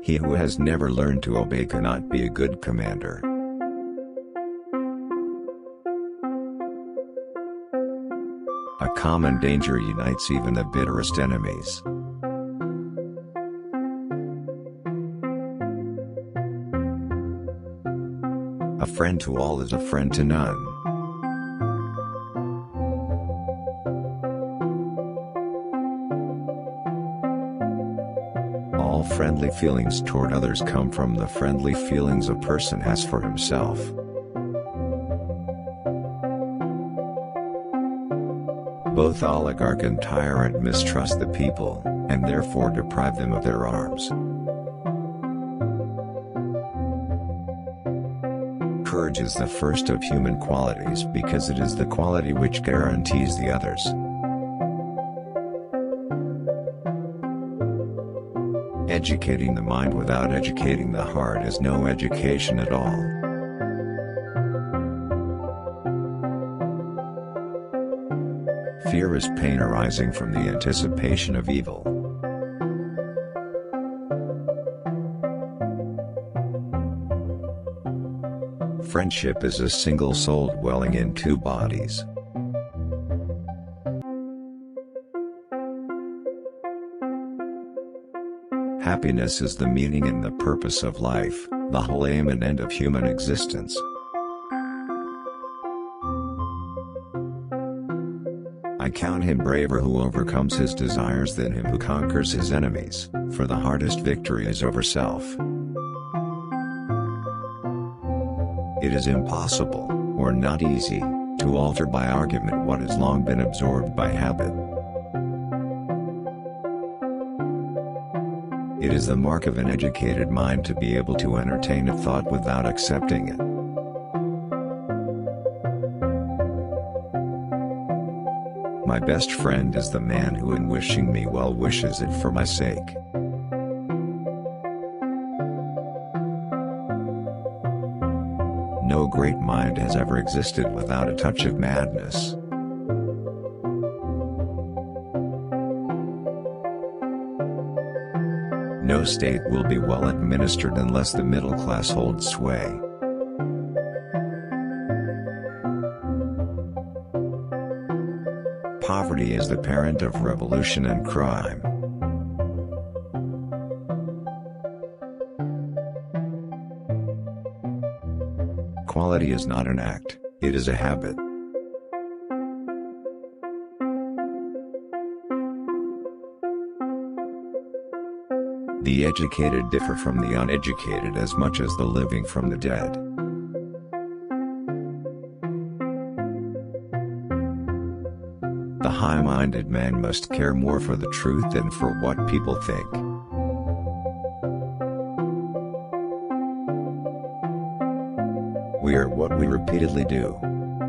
He who has never learned to obey cannot be a good commander. A common danger unites even the bitterest enemies. A friend to all is a friend to none. All friendly feelings toward others come from the friendly feelings a person has for himself. Both oligarch and tyrant mistrust the people, and therefore deprive them of their arms. Courage is the first of human qualities because it is the quality which guarantees the others. Educating the mind without educating the heart is no education at all. Fear is pain arising from the anticipation of evil. Friendship is a single soul dwelling in two bodies. Happiness is the meaning and the purpose of life, the whole aim and end of human existence. I count him braver who overcomes his desires than him who conquers his enemies, for the hardest victory is over self. It is impossible, or not easy, to alter by argument what has long been absorbed by habit. It is the mark of an educated mind to be able to entertain a thought without accepting it. My best friend is the man who in wishing me well wishes it for my sake. No great mind has ever existed without a touch of madness. No state will be well administered unless the middle class holds sway. Poverty is the parent of revolution and crime. Quality is not an act, it is a habit. The educated differ from the uneducated as much as the living from the dead. The high-minded man must care more for the truth than for what people think. We are what we repeatedly do.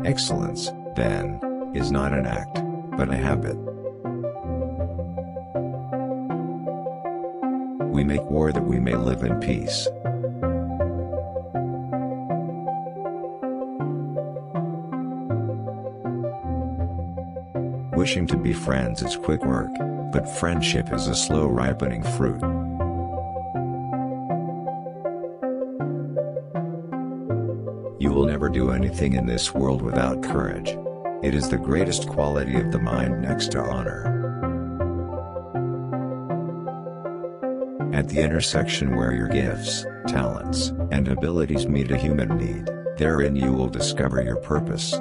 Excellence, then, is not an act, but a habit. We make war that we may live in peace. Wishing to be friends is quick work, but friendship is a slow ripening fruit. You will never do anything in this world without courage. It is the greatest quality of the mind next to honor. At the intersection where your gifts, talents, and abilities meet a human need, therein you will discover your purpose.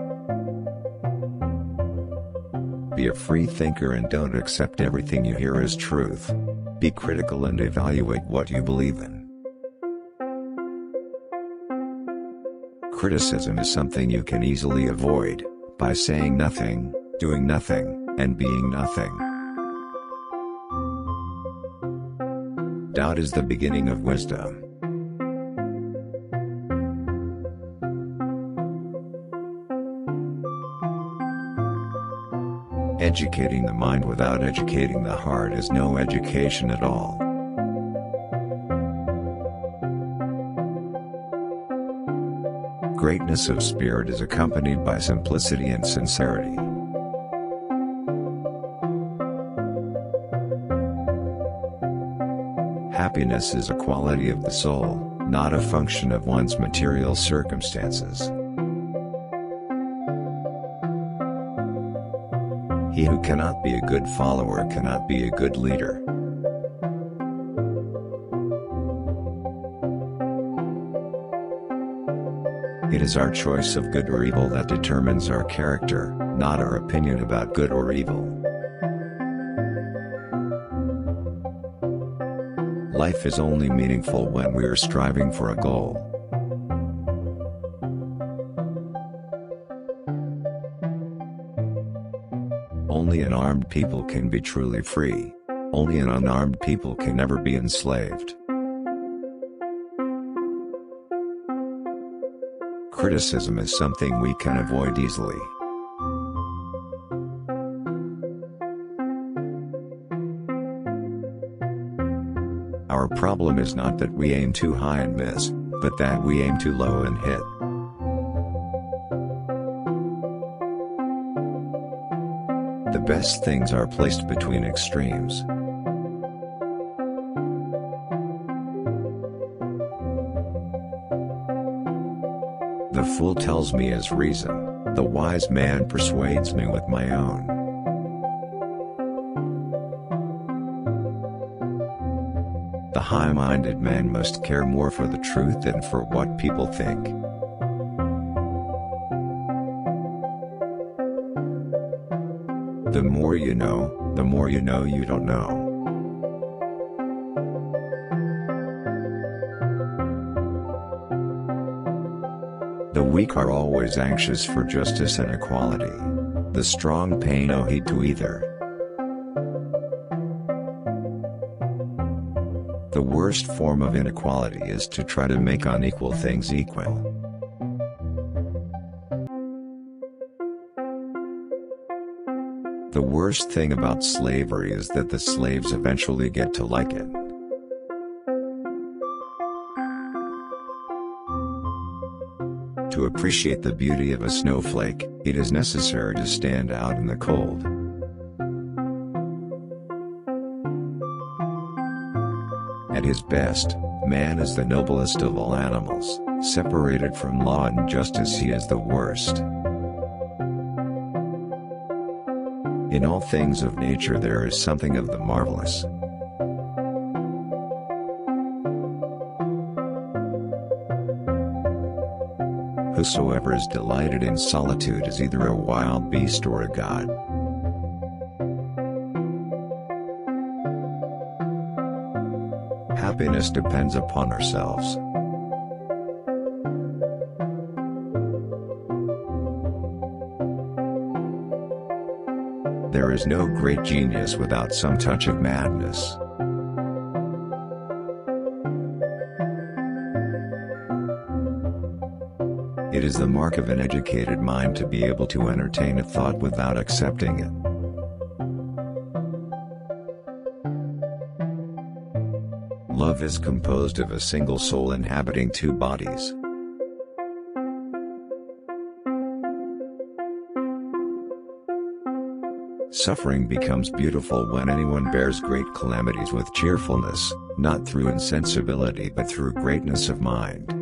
Be a free thinker and don't accept everything you hear as truth. Be critical and evaluate what you believe in. Criticism is something you can easily avoid, by saying nothing, doing nothing, and being nothing. Doubt is the beginning of wisdom. Educating the mind without educating the heart is no education at all. Greatness of spirit is accompanied by simplicity and sincerity. Happiness is a quality of the soul, not a function of one's material circumstances. He who cannot be a good follower cannot be a good leader. It is our choice of good or evil that determines our character, not our opinion about good or evil. Life is only meaningful when we are striving for a goal. Only an armed people can be truly free. Only an unarmed people can never be enslaved. Criticism is something we can avoid easily. Our problem is not that we aim too high and miss, but that we aim too low and hit. The best things are placed between extremes. The fool tells me his reason, the wise man persuades me with my own. The high-minded man must care more for the truth than for what people think. The more you know, the more you know you don't know. The weak are always anxious for justice and equality. The strong pay no heed to either. The worst form of inequality is to try to make unequal things equal. The worst thing about slavery is that the slaves eventually get to like it. To appreciate the beauty of a snowflake, it is necessary to stand out in the cold. At his best, man is the noblest of all animals. Separated from law and justice, he is the worst. In all things of nature there is something of the marvelous. Whosoever is delighted in solitude is either a wild beast or a god. Happiness depends upon ourselves. There is no great genius without some touch of madness. It is the mark of an educated mind to be able to entertain a thought without accepting it. Love is composed of a single soul inhabiting two bodies. Suffering becomes beautiful when anyone bears great calamities with cheerfulness, not through insensibility but through greatness of mind.